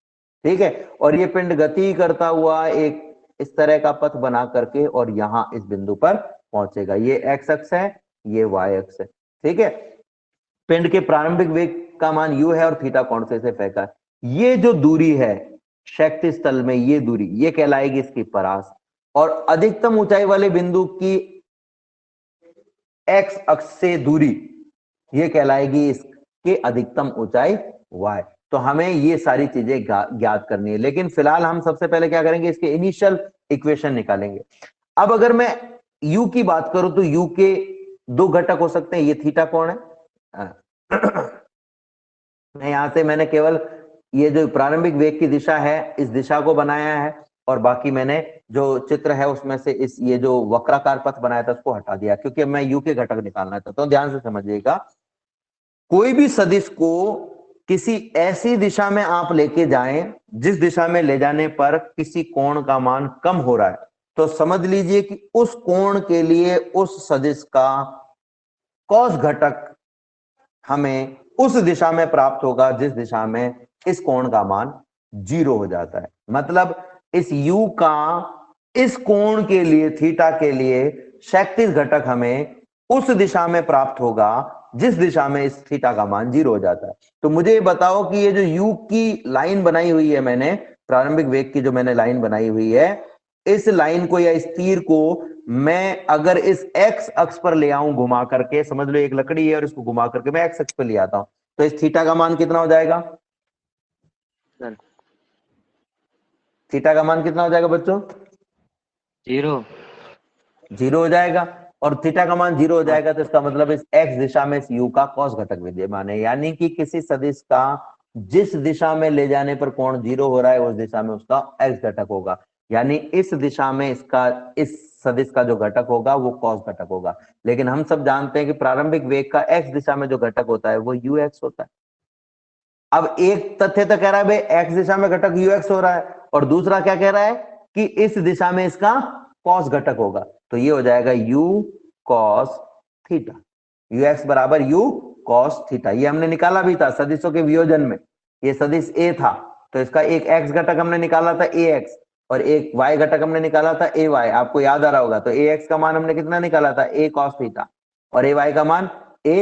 ठीक है। और ये पिंड गति करता हुआ एक इस तरह का पथ बना करके और यहां इस बिंदु पर पहुंचेगा। ये x अक्ष है, ये y अक्ष है, ठीक है। पिंड के प्रारंभिक वेग का मान u है और थीटा कोण से इसे फेंका। ये जो दूरी है क्षैतिज तल में, ये दूरी ये कहलाएगी इसकी परास, और अधिकतम ऊंचाई वाले बिंदु की x अक्ष से दूरी ये कहलाएगी इसके अधिकतम ऊंचाई y। तो हमें ये सारी चीजें ज्ञात करनी है, लेकिन फिलहाल हम सबसे पहले क्या करेंगे, इसके इनिशियल इक्वेशन निकालेंगे। अब अगर मैं u की बात करूं तो u के दो घटक हो सकते हैं, ये थीटा कोण है यहां से मैंने केवल ये जो प्रारंभिक वेग की दिशा है इस दिशा को बनाया है, और बाकी मैंने जो चित्र है उसमें से इस ये जो वक्राकार पथ बनाया था उसको हटा दिया, क्योंकि मैं u के घटक निकालना चाहता हूं। ध्यान से समझिएगा, कोई भी सदिश को किसी ऐसी दिशा में आप लेके जाएं जिस दिशा में ले जाने पर किसी कोण का मान कम हो रहा है, तो समझ लीजिए कि उस कोण के लिए उस सदिश का कॉस घटक हमें उस दिशा में प्राप्त होगा जिस दिशा में इस कोण का मान जीरो हो जाता है। मतलब इस u का इस कोण के लिए, थीटा के लिए क्षैतिज घटक हमें उस दिशा में प्राप्त होगा जिस दिशा में इस थीटा का मान जीरो हो जाता है। तो मुझे ये बताओ कि ये जो u की लाइन बनाई हुई है मैंने, प्रारंभिक वेग की जो मैंने लाइन बनाई हुई है, इस लाइन को या इस तीर को मैं अगर इस x अक्ष पर ले आऊं घुमा करके, समझ लो एक लकड़ी है और इसको घुमा करके मैं x अक्ष पर ले आता हूं, तो इस थीटा का मान कितना हो जाएगा? थीटा का मान कितना हो जाएगा बच्चों? जीरो हो जाएगा। और थीटा का मान जीरो हो जाएगा तो इसका मतलब इस x दिशा में इस u का cos घटक विद्यमान है, यानी कि किसी सदिश का जिस दिशा में ले जाने पर कोण जीरो हो रहा है उस दिशा में उसका x घटक होगा, यानी इस दिशा में इसका इस सदिश का जो घटक होगा वो cos घटक होगा। लेकिन हम सब जानते हैं कि प्रारंभिक वेग का x दिशा में जो घटक होता है वो ux होता है। अब एक तथ्य तो कह रहा है भाई x दिशा में घटक ux हो रहा है, और दूसरा क्या कह रहा है कि इस दिशा में इसका cos घटक होगा, तो ये हो जाएगा u cos थीटा, ux बराबर u cos थीटा। ये हमने निकाला भी था सदिशों के वियोजन में, ये सदिश a था तो इसका एक x घटक हमने निकाला था ax और एक y घटक हमने निकाला था ay, आपको याद आ रहा होगा। तो ax का मान हमने कितना निकाला था? a cos थीटा, और ay का मान a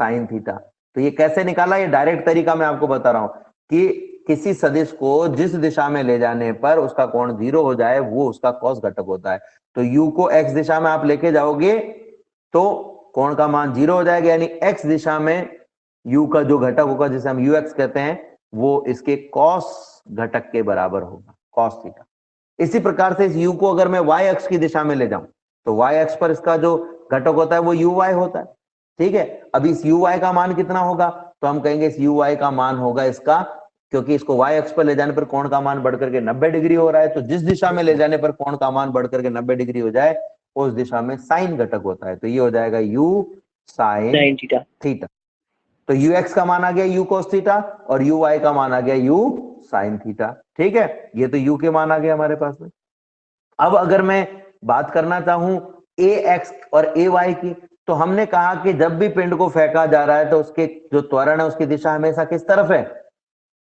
sin थीटा। तो ये कैसे निकाला? ये डायरेक्ट तरीका मैं आपको बता रहा हूं कि किसी सदिश को जिस दिशा में ले जाने पर उसका कोण जीरो हो जाए वो उसका cos घटक होता है। तो u को x दिशा में आप लेके जाओगे तो कोण का मान जीरो हो जाएगा, यानी x दिशा में u का जो घटक होगा जिसे हम ux कहते हैं वो इसके cos घटक के बराबर होगा, cos थीटा। इसी प्रकार से इस u को अगर मैं y अक्ष की दिशा में ले जाऊं तो y अक्ष पर इसका जो घटक होता है वो uy होता है, ठीक है। अब इस uy का मान कितना होगा? तो हम कहेंगे इस uy का मान होगा इसका, क्योंकि इसको y अक्ष पर ले जाने पर कोण का मान बढ़कर के 90 डिग्री हो रहा है, तो जिस दिशा में ले जाने पर कोण का मान बढ़कर के 90 डिग्री हो जाए उस दिशा में साइन घटक होता है, तो ये हो जाएगा u साइन थीटा। तो ux का मान आ गया u cos थीटा और uy का मान आ गया u साइन थीटा, ठीक है। ये तो u के मान आ गए हमारे पास में। अब अगर मैं बात करना चाहूं ax और ay की, तो हमने कहा कि जब भी पिंड को फेंका जा रहा है तो उसके जो त्वरण है उसकी दिशा हमेशा किस तरफ है?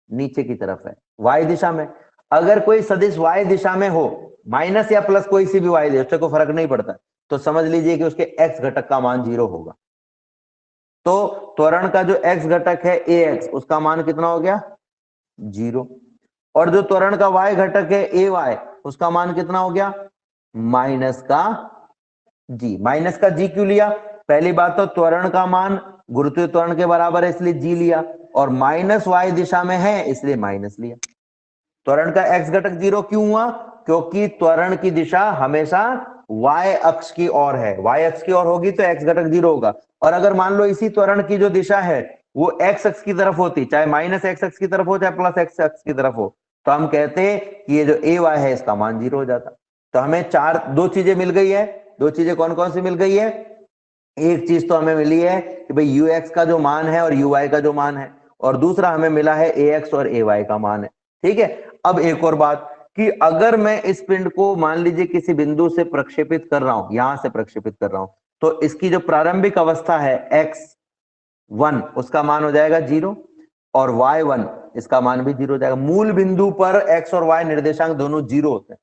नीचे की तरफ है, y दिशा में। अगर कोई सदिश y दिशा में हो, माइनस या प्लस कोई सी भी y दे, उससे कोई फर्क नहीं पड़ता, तो समझ लीजिए कि उसके x घटक का मान जीरो होगा। तो त्वरण का जो x घटक है ax, उसका मान कितना हो गया? जीरो। और जो त्वरण का y घटक है ay, उसका मान कितना हो गया? माइनस का g। माइनस का g क्यों लिया? पहली बात तो त्वरण का मान गुरुत्वीय त्वरण के बराबर है इसलिए g लिया, और माइनस y दिशा में है इसलिए माइनस लिया। त्वरण का x घटक जीरो क्यों हुआ? क्योंकि त्वरण की दिशा हमेशा y अक्ष की ओर है, y अक्ष की ओर होगी तो x घटक 0 होगा। और अगर मान लो इसी त्वरण की जो दिशा है वो x अक्ष की तरफ होती, चाहे माइनस x अक्ष की तरफ हो चाहे प्लस x अक्ष की तरफ हो, तो हम कहते हैं कि ये जो ए वाई है इसका मान 0 हो जाता। तो हमें दो चीजें मिल गई है। दो चीजें कौन कौन सी मिल गई है? एक चीज तो हमें मिली है कि भाई यू एक्स का जो मान है और यू वाई का जो मान है, और दूसरा हमें मिला है ए एक्स और ए वाई का मान है। ठीक है, अब एक और बात कि अगर मैं इस पिंड को मान लीजिए किसी बिंदु से प्रक्षेपित कर रहा हूं, यहां से प्रक्षेपित कर रहा हूं, तो इसकी जो प्रारंभिक अवस्था है x1 उसका मान हो जाएगा 0 और y1 इसका मान भी 0 हो जाएगा। मूल बिंदु पर x और y निर्देशांक दोनों 0 होते हैं।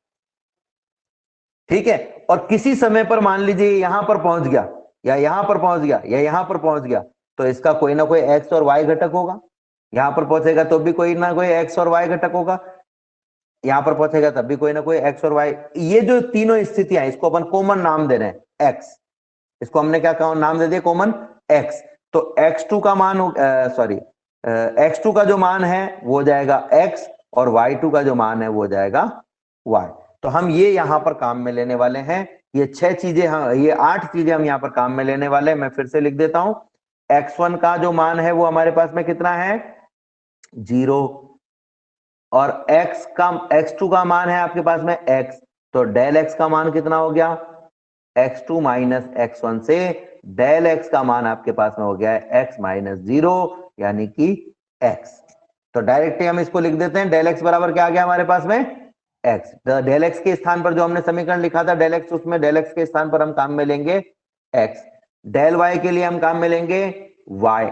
ठीक है, और किसी समय पर मान लीजिए यहां पर पहुंच गया या यहां पर पहुंच गया या यहां पर पहुंच गया, तो इसका कोई ना कोई x और y घटक होगा। यहां पर पहुंचेगा तो भी कोई ना कोई x और y घटक होगा, यहां पर पहुंचेगा तब भी कोई ना कोई x और y। ये जो तीनों स्थितियां इसको अपन कॉमन नाम दे रहे हैं x, इसको हमने क्या नाम दे दिया? Common x। तो x2 का मान x2 का जो मान है वो हो जाएगा x और y2 का जो मान है वो हो जाएगा y। तो हम ये यहां पर काम में लेने वाले हैं। ये 6 चीजें ये 8 चीजें हम यहाँ पर काम में लेने वाले हैं। मैं फिर से लिख देता हूं। x1 का जो मान है वो हमारे पास में कितना है? 0। और x2 का मान है आपके पास में x, तो डेल x का मान कितना हो गया? x2 माइनस x1 से डेल x का मान आपके पास में हो गया है x माइनस 0 यानी कि x। तो डायरेक्टली हम इसको लिख देते हैं, डेल x बराबर क्या आ गया हमारे पास में? x। तो डेल x के स्थान पर जो हमने समीकरण लिखा था डेल x, उसमें डेल x के स्थान पर हम काम में लेंगे x। डेल y के लिए हम काम में लेंगे y।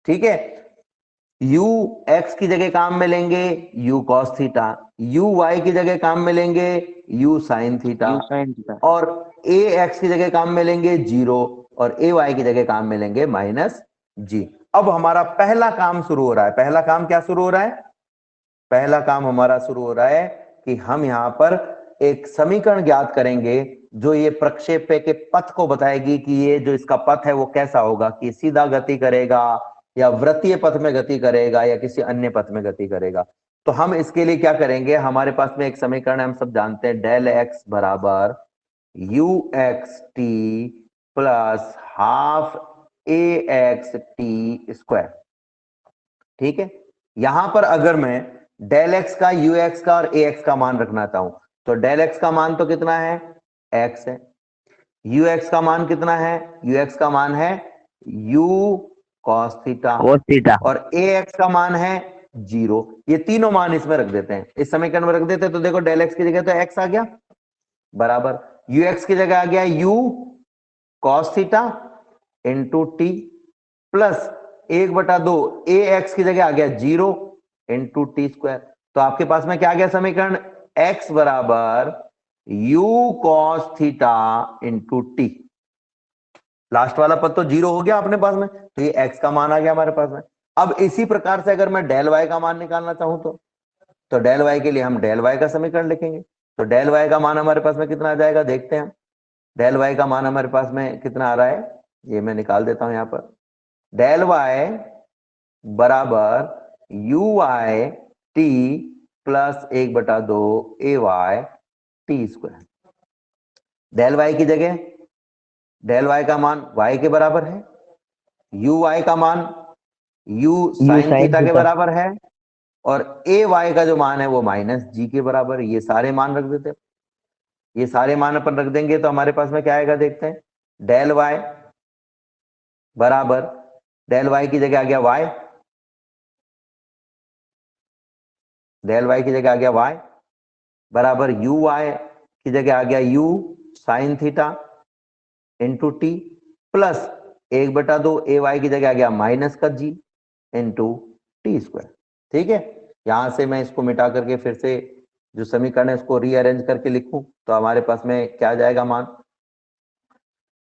ठीक है, u x की जगह काम में लेंगे u cos theta, u y की जगह काम में लेंगे u sin थीटा, और a x की जगह काम में लेंगे 0 और a y की जगह काम में लेंगे माइनस g। अब हमारा पहला काम शुरू हो रहा है। पहला काम क्या शुरू हो रहा है? पहला काम हमारा शुरू हो रहा है कि हम यहां पर एक समीकरण ज्ञात करेंगे जो ये प्रक्षेप्य के पथ को बताएगी कि ये जो इसका पथ है वो कैसा होगा, कि सीधा गति करेगा या वृत्तीय पथ में गति करेगा या किसी अन्य पथ में गति करेगा। तो हम इसके लिए क्या करेंगे? हमारे पास में एक समीकरण हम सब जानते हैं, डेल एक्स बराबर u x T plus half ए एक्स टी स्क्वायर। ठीक है, यहां पर अगर मैं डेल एक्स का, यू एक्स का और ए एक्स का मान रखना चाहूं तो डेल एक्स का मान तो कितना है? एक्स है। यू एक्स का मान कितना है? यू एक्स का मान है यू cos थीटा, और ए एक्स का मान है 0। ये तीनों मान इसमें रख देते हैं, इस समीकरण में रख देते हैं। तो देखो डेल एक्स की जगह तो एक्स आ गया बराबर यू एक्स की जगह आ गया you cos theta into T plus 1/2 a x की जगह आ गया 0 इंटू टी स्क्वायर। तो आपके पास में क्या आ गया समीकरण? x बराबर you cos theta into T. Last वाला पद तो 0 हो गया अपने पास में, तो ये x का मान आ गया हमारे पास में। अब इसी प्रकार से अगर मैं डेल y का मान निकालना चाहूं तो डेल y के लिए हम डेल y का समीकरण लिखेंगे। तो डेल y का मान हमारे पास में कितना आ जाएगा देखते हैं। डेल y का मान हमारे पास में कितना आ रहा है, ये मैं निकाल देता हूं यहां पर। डेल y बराबर u y t plus 1/2 a y t square. Del y की जगह डेल y का मान y के बराबर है, यू y का मान u sin थीटा के बराबर है, और ए y का जो मान है वो माइनस जी के बराबर। ये सारे मान रख देते हैं। ये सारे मान अपन रख देंगे तो हमारे पास में क्या आएगा देखते हैं। डेल y बराबर डेल y की जगह आ गया y, डेल y की जगह आ गया y बराबर यू y की जगह आ गया u sin theta into T plus 1/2 a Y की जगह आ गया माइनस का जी इंटू टी स्क्वायर। ठीक है, यहां से मैं इसको मिटा करके फिर से जो समीकरण है उसको रीअरेंज करके लिखूं तो हमारे पास में क्या जाएगा मान?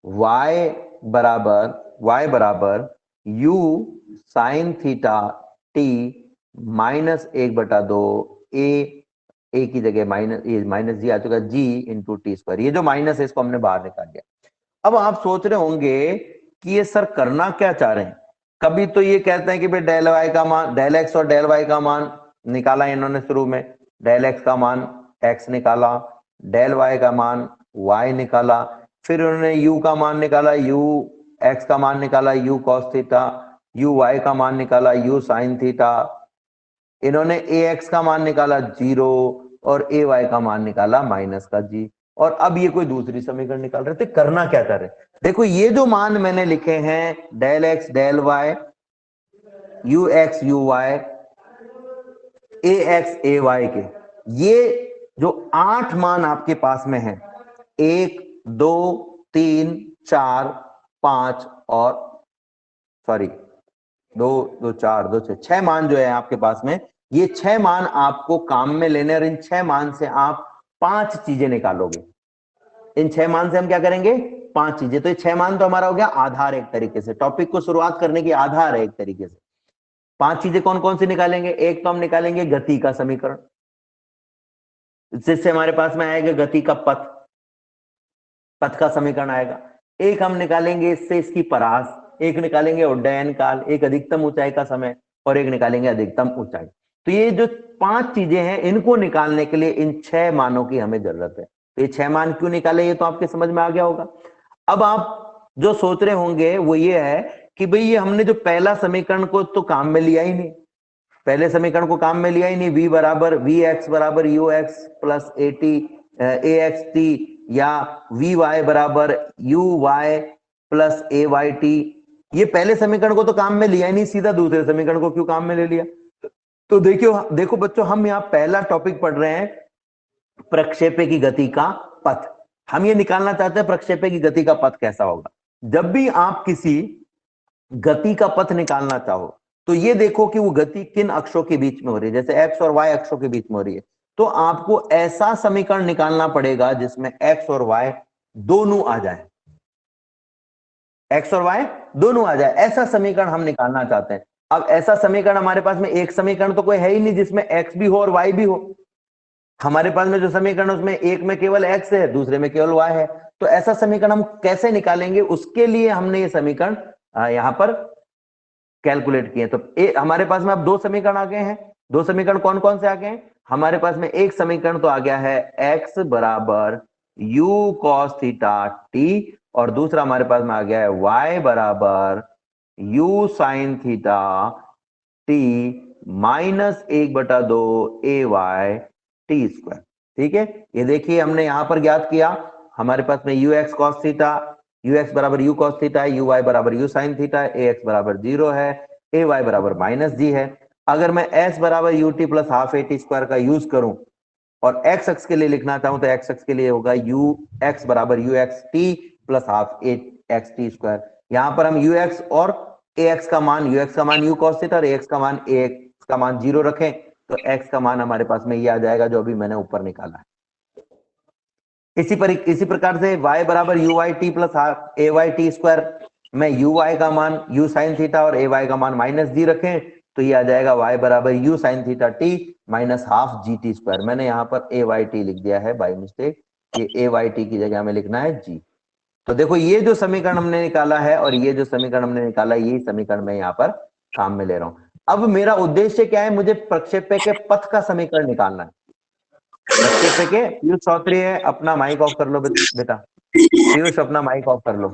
y बराबर u sine theta T minus 1/2 ए की जगह माइनस जी आ चुका जी इंटू टी स्क्वायर। ये जो माइनस है इसको हमने बाहर निकाल दिया। अब आप सोच रहे होंगे कि ये सर करना क्या चाह रहे हैं। कभी तो ये कहते हैं कि भाई डेल वाई का मान, डेल एक्स और डेल वाई का मान निकाला इन्होंने शुरू में, डेल एक्स का मान एक्स निकाला, डेल वाई का मान y निकाला, फिर उन्होंने u का मान निकाला, u x का मान निकाला, u cos theta, u y का मान निकाला, u sin थीटा, इन्होंने ax का मान निकाला 0 और ay का मान निकाला माइनस का g। और अब ये कोई दूसरी समीकरण निकाल रहे थे। करना क्या था, देखो ये जो मान मैंने लिखे हैं del x del y, u x u y, a x a y के, ये जो 8 मान आपके पास में है, 1 2 3 4 5 और सॉरी 2 2 4 2 6 मान जो है आपके पास में, ये 6 मान आपको काम में लेने, और इन 6 मान से आप 5 चीजें निकालोगे। इन 6 मान से हम क्या करेंगे, 5 चीजें। तो ये 6 मान तो हमारा हो गया आधार, एक तरीके से टॉपिक को शुरुआत करने की आधार है एक तरीके से। 5 चीजें कौन कौन सी निकालेंगे, एक तो हम निकालेंगे गति का समीकरण, जिससे हमारे पास में आएगा गति का पथ, पथ का समीकरण आएगा। एक हम निकालेंगे इससे इसकी परास, एक निकालेंगे उड्डयन काल, एक अधिकतम ऊंचाई का समय, और एक निकालेंगे अधिकतम ऊंचाई। तो ये जो 5 चीजें हैं, इनको निकालने के लिए इन 6 मानों की हमें जरूरत है। तो ये 6 मान क्यों निकाले, ये तो आपके समझ में आ गया होगा। अब आप जो सोच रहे होंगे वो ये है कि भाई ये हमने जो पहला समीकरण को तो काम में लिया ही नहीं, पहले समीकरण को काम में लिया ही नहीं। v बराबर वी एक्स बराबर u x plus a t a x t, या वी वाई बराबर u y plus a y t, ये पहले समीकरण को तो काम में लिया ही नहीं, सीधा दूसरे समीकरण को क्यों काम में ले लिया। तो देखो बच्चों, हम यहाँ पहला टॉपिक पढ़ रहे हैं प्रक्षेपे की गति का पथ। हम ये निकालना चाहते हैं प्रक्षेपे की गति का पथ कैसा होगा। जब भी आप किसी गति का पथ निकालना चाहो तो ये देखो कि वो गति किन अक्षों के बीच में हो रही है। जैसे x और y अक्षों के बीच में हो रही है, तो आपको ऐसा समीकरण निकालना पड़ेगा जिसमें x और y दोनों आ जाए, x और y दोनों आ जाए, ऐसा समीकरण हम निकालना चाहते हैं। अब ऐसा समीकरण हमारे पास में एक समीकरण तो कोई है ही नहीं जिसमें x भी हो और y भी हो। हमारे पास में जो समीकरण उसमें एक में केवल x है, दूसरे में केवल y है। तो ऐसा समीकरण हम कैसे निकालेंगे, उसके लिए हमने ये समीकरण यहां पर कैलकुलेट किए। तो हमारे पास में अब 2 समीकरण आ गए हैं। 2 समीकरण कौन कौन से आ गए हैं, हमारे पास में एक समीकरण तो आ गया है x बराबर u cos थीटा t, और दूसरा हमारे पास में आ गया है y बराबर u sin theta t minus 1/2 ay t square. ठीक है, ये देखिए हमने यहां पर ज्ञात किया, हमारे पास में ux cos थीटा, ux बराबर u cos थीटा है, uy बराबर u sin थीटा है, ax बराबर 0 है, ay बराबर माइनस g है। अगर मैं s बराबर ut plus half A T square का यूज करूं और x अक्ष के लिए लिखना चाहूं तो x अक्ष के लिए होगा ux बराबर ux t plus half x T square. यहां पर हम ux और ax का मान, ux का मान u cos थीटा और ax का मान 0 रखें, तो x का मान हमारे पास में ये आ जाएगा जो अभी मैंने ऊपर निकाला है। इसी प्रकार से y बराबर u y t plus half a y t square में यू वाई का मान u साइन थीटा और ए वाई का मान माइनस जी रखें, तो ये आ जाएगा y बराबर u sine theta T minus half G T square. मैंने यहाँ पर ए वाई टी लिख दिया है बाय मिस्टेक, ये ए वाई टी की जगह में लिखना है जी। तो देखो ये जो समीकरण हमने निकाला है और ये जो समीकरण हमने निकाला है, यही समीकरण मैं यहाँ पर काम में ले रहा हूँ। अब मेरा उद्देश्य क्या है, मुझे प्रक्षेपे के पथ का समीकरण निकालना है। प्रक्षेपे के, पीयूष चौधरी है, अपना माइक ऑफ कर लो बेटा, पीयूष अपना माइक ऑफ कर लो।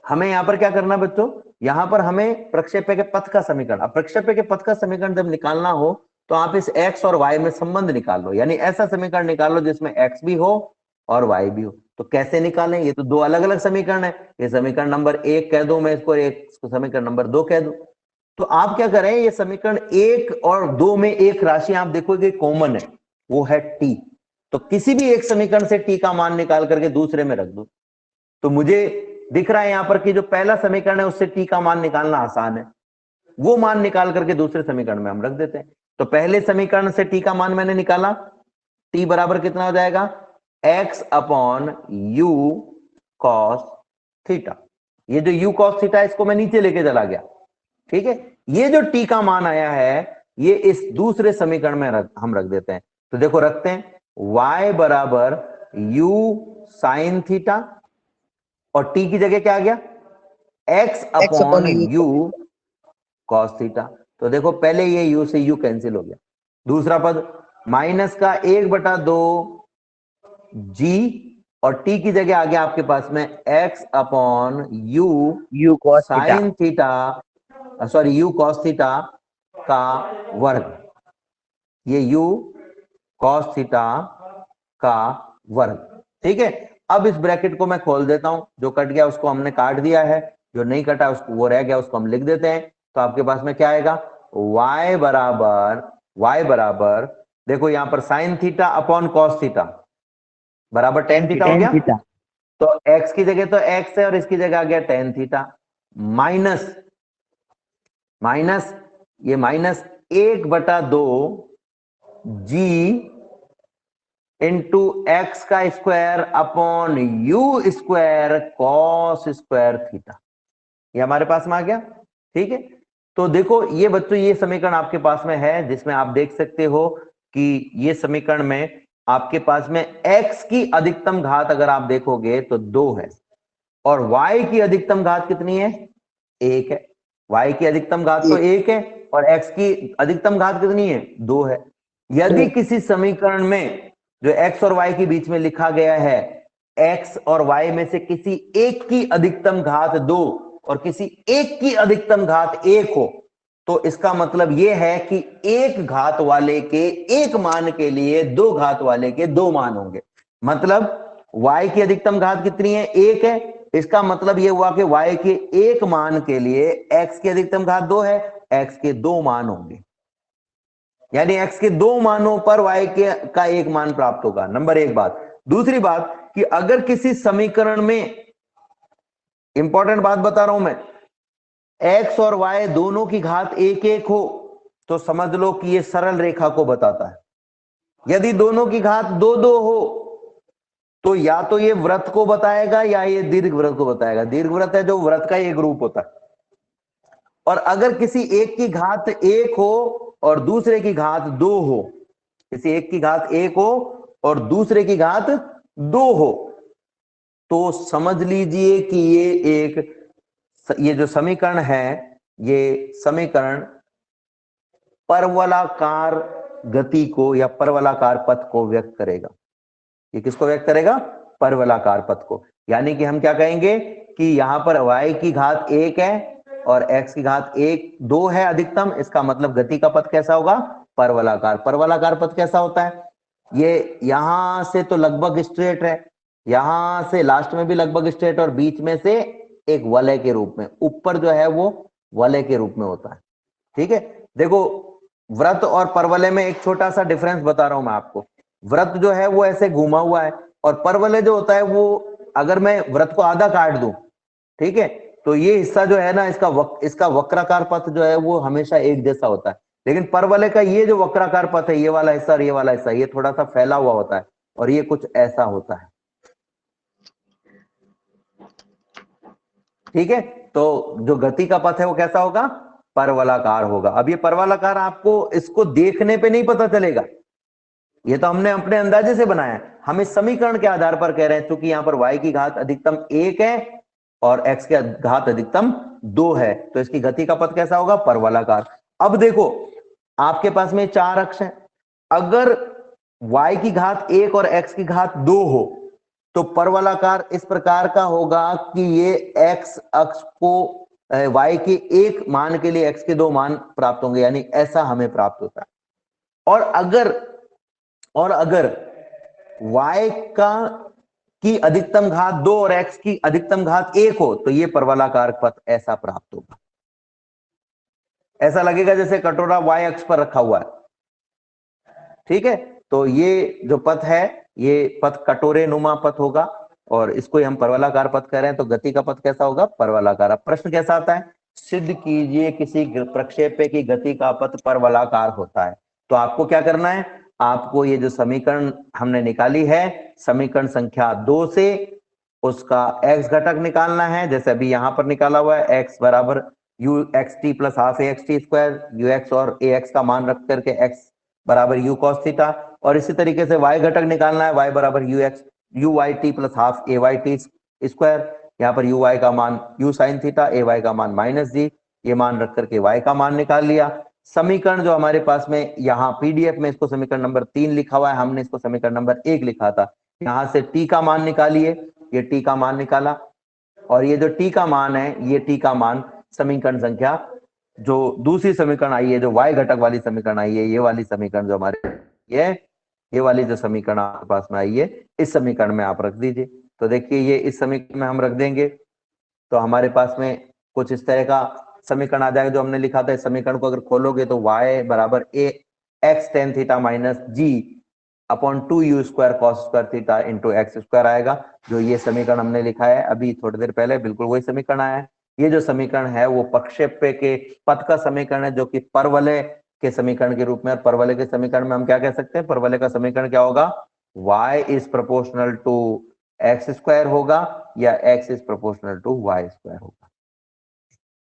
हमें यहाँ पर क्या करना है बच्चों, यहाँ पर हमें प्रक्षेपे के पथ का समीकरण, अब प्रक्षेपे के पथ का समीकरण जब निकालना हो तो आप इस x और y में संबंध निकाल लो, यानी ऐसा समीकरण निकाल लो जिसमें x भी हो और y भी हो। तो कैसे निकालें, ये तो 2 अलग अलग समीकरण है, ये समीकरण नंबर 1 कह दो मैं इसको, एक समीकरण नंबर 2 कह दो। तो आप क्या करें, ये समीकरण 1 और 2 में एक राशि आप देखोगे कॉमन है, वो है t। तो किसी भी एक समीकरण से t का मान निकाल करके दूसरे में रख दो। तो मुझे दिख रहा है यहां पर कि जो पहला समीकरण है उससे t का मान निकालना आसान है, वो मान निकाल करके दूसरे समीकरण में हम रख देते हैं। तो पहले समीकरण से t का मान मैंने निकाला, t बराबर कितना हो जाएगा, x upon u cos theta. ये जो u cos थीटा इसको मैं नीचे लेके चला गया, ठीक है। ये जो t का मान आया है ये इस दूसरे समीकरण में हम रख देते हैं। तो देखो रखते हैं, y बराबर u साइन थीटा और t की जगह क्या आ गया, x upon u cos theta. तो देखो पहले ये u से u कैंसिल हो गया, दूसरा पद माइनस का 1/2 g और t की जगह आ गया आपके पास में x upon u cos theta sine theta, sorry u cos theta का वर्ग, ये u cos थीटा का वर्ग। ठीक है, अब इस ब्रैकेट को मैं खोल देता हूं, जो कट गया उसको हमने काट दिया है, जो नहीं कटा उसको वो रह गया उसको हम लिख देते हैं। तो आपके पास में क्या आएगा, y बराबर देखो यहां पर sine theta upon cos theta बराबर टेन थीटा हो गया। तो x की जगह तो x है और इसकी जगह आ गया टेन थीटा, माइनस ये माइनस 1/2 g इंटू एक्स का square upon you square cos square theta, ये हमारे पास में आ गया। ठीक है, तो देखो ये बच्चों ये समीकरण आपके पास में है, जिसमें आप देख सकते हो कि ये समीकरण में आपके पास में x की अधिकतम घात अगर आप देखोगे तो 2 है, और y की अधिकतम घात कितनी है, 1 है। y की अधिकतम घात तो 1 है और x की अधिकतम घात कितनी है, 2 है। यदि किसी समीकरण में जो x और y के बीच में लिखा गया है, x और y में से किसी एक की अधिकतम घात 2 और किसी एक की अधिकतम घात 1 हो, तो इसका मतलब यह है कि एक घात वाले के एक मान के लिए दो घात वाले के दो मान होंगे। मतलब y की अधिकतम घात कितनी है, 1 है, इसका मतलब यह हुआ कि y के एक मान के लिए x की अधिकतम घात 2 है, x के दो मान होंगे, यानी x के दो मानों पर y के का एक मान प्राप्त होगा। नंबर एक बात। दूसरी बात कि अगर किसी समीकरण में, इंपॉर्टेंट बात बता रहा हूं मैं, x और y दोनों की घात 1 हो तो समझ लो कि यह सरल रेखा को बताता है। यदि दोनों की घात 2 हो तो या तो ये वृत्त को बताएगा या ये दीर्घ वृत्त को बताएगा। दीर्घ वृत्त है जो वृत्त का एक रूप होता है। और अगर किसी एक की घात 1 हो और दूसरे की घात 2 हो, किसी एक की घात 1 हो और दूसरे की घात 2 हो, तो समझ लीजिए कि ये जो समीकरण है, ये समीकरण परवलाकार गति को या परवलाकार पथ को व्यक्त करेगा। ये किसको व्यक्त करेगा, परवलाकार पथ को। यानी कि हम क्या कहेंगे कि यहां पर y की घात 1 है और x की घात 2 है अधिकतम, इसका मतलब गति का पथ कैसा होगा, परवलाकार। परवलाकार पथ कैसा होता है, ये यहां से तो लगभग स्ट्रेट है, यहां से लास्ट में भी लगभग स्ट्रेट, और बीच में से एक वलय के रूप में, ऊपर जो है वो वलय के रूप में होता है। ठीक है, देखो वृत्त और परवलय में एक छोटा सा डिफरेंस बता रहा हूं मैं आपको। वृत्त जो है वो ऐसे घुमा हुआ है, और परवलय जो होता है वो, अगर मैं वृत्त को आधा काट दूं, ठीक है, तो ये हिस्सा जो है ना, इसका वक्राकार पथ जो है वो हमेशा एक जैसा होता है। लेकिन परवलय का ये जो वक्राकार पथ है, ये वाला हिस्सा और ये वाला हिस्सा, ये थोड़ा सा फैला हुआ होता है, और ये कुछ ऐसा होता है। ठीक है, तो जो गति का पथ है वो कैसा होगा, परवलाकार होगा। अब ये परवलाकार आपको इसको देखने पे नहीं पता चलेगा, ये तो हमने अपने अंदाजे से बनाया है। हम इस समीकरण के आधार पर कह रहे हैं, क्योंकि यहां पर y की घात अधिकतम 1 है और x की घात अधिकतम 2 है, तो इसकी गति का पथ कैसा होगा, परवलाकार। अब देखो आपके पास में 4 अक्ष हैं, अगर y की घात 1 और x की घात 2 हो तो परवलाकार इस प्रकार का होगा कि ये x अक्ष को y के एक मान के लिए x के दो मान प्राप्त होंगे, यानी ऐसा हमें प्राप्त होता है। और अगर y की अधिकतम घात 2 और x की अधिकतम घात 1 हो तो ये परवलाकार पथ ऐसा प्राप्त होगा। ऐसा लगेगा जैसे कटोरा y अक्ष पर रखा हुआ है। ठीक है, तो ये जो पथ है, ये पथ कटोरे नुमा पथ होगा, और इसको हम परवलाकार पथ कह रहे हैं। तो गति का पथ कैसा होगा, परवलाकार। अब प्रश्न कैसा आता है, सिद्ध कीजिए किसी प्रक्षेप्य की गति का पथ परवलाकार होता है। तो आपको क्या करना है, आपको ये जो समीकरण हमने निकाली है, समीकरण संख्या 2 से उसका x घटक निकालना है, जैसे अभी यहां पर निकाला हुआ है, x बराबर u x T plus half A x t square, you x और ए एक्स का मान रख करके x बराबर यू कॉस थीटा। और इसी तरीके से y घटक निकालना है, y बराबर u y t plus half a y t square, यहाँ पर यू वाई का मान u sine theta, a y का मान माइनस जी, ये मान रख करके y का मान निकाल लिया। समीकरण जो हमारे पास में यहाँ पीडीएफ में इसको समीकरण नंबर 3 लिखा हुआ है, हमने इसको समीकरण नंबर 1 लिखा था। यहां से t का मान निकालिए, ये t का मान निकाला, और ये जो t का मान है, ये t का मान समीकरण संख्या जो दूसरी समीकरण आई है, जो y घटक वाली समीकरण आई है, ये वाली समीकरण जो हमारे ये वाली जो समीकरण आपके पास में आई है, इस समीकरण में आप रख दीजिए। तो देखिए ये इस समीकरण में हम रख देंगे तो हमारे पास में कुछ इस तरह का समीकरण आ जाएगा जो हमने लिखा था। इस समीकरण को अगर खोलोगे तो y बराबर a x tan theta minus g upon 2u square cos square theta into x square आएगा, जो ये समीकरण हमने लिखा है अभी थोड़ी देर पहले, बिल्कुल वही समीकरण आया है। ये जो समीकरण है वो प्रक्षेप्य के पथ का समीकरण है, जो कि परवलय के समीकरण के रूप में। और परवलय के समीकरण में हम क्या कह सकते हैं, परवलय का समीकरण क्या होगा, y is proportional to x square होगा या x is proportional to y square होगा।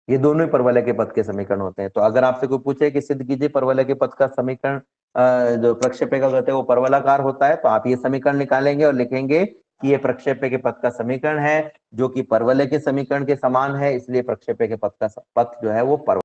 ये दोनों ही परवलय के पथ के समीकरण होते हैं। तो अगर आपसे कोई पूछे कि सिद्ध कीजिए परवलय के पथ का समीकरण, जो प्रक्षेप्य का कहते हैं वो परवलाकार होता है, तो आप ये समीकरण निकालेंगे और लिखेंगे कि ये प्रक्षेप्य के पथ का समीकरण है जो कि परवलय के समीकरण के समान है, इसलिए प्रक्षेप्य के पथ का पथ जो है वो परवलय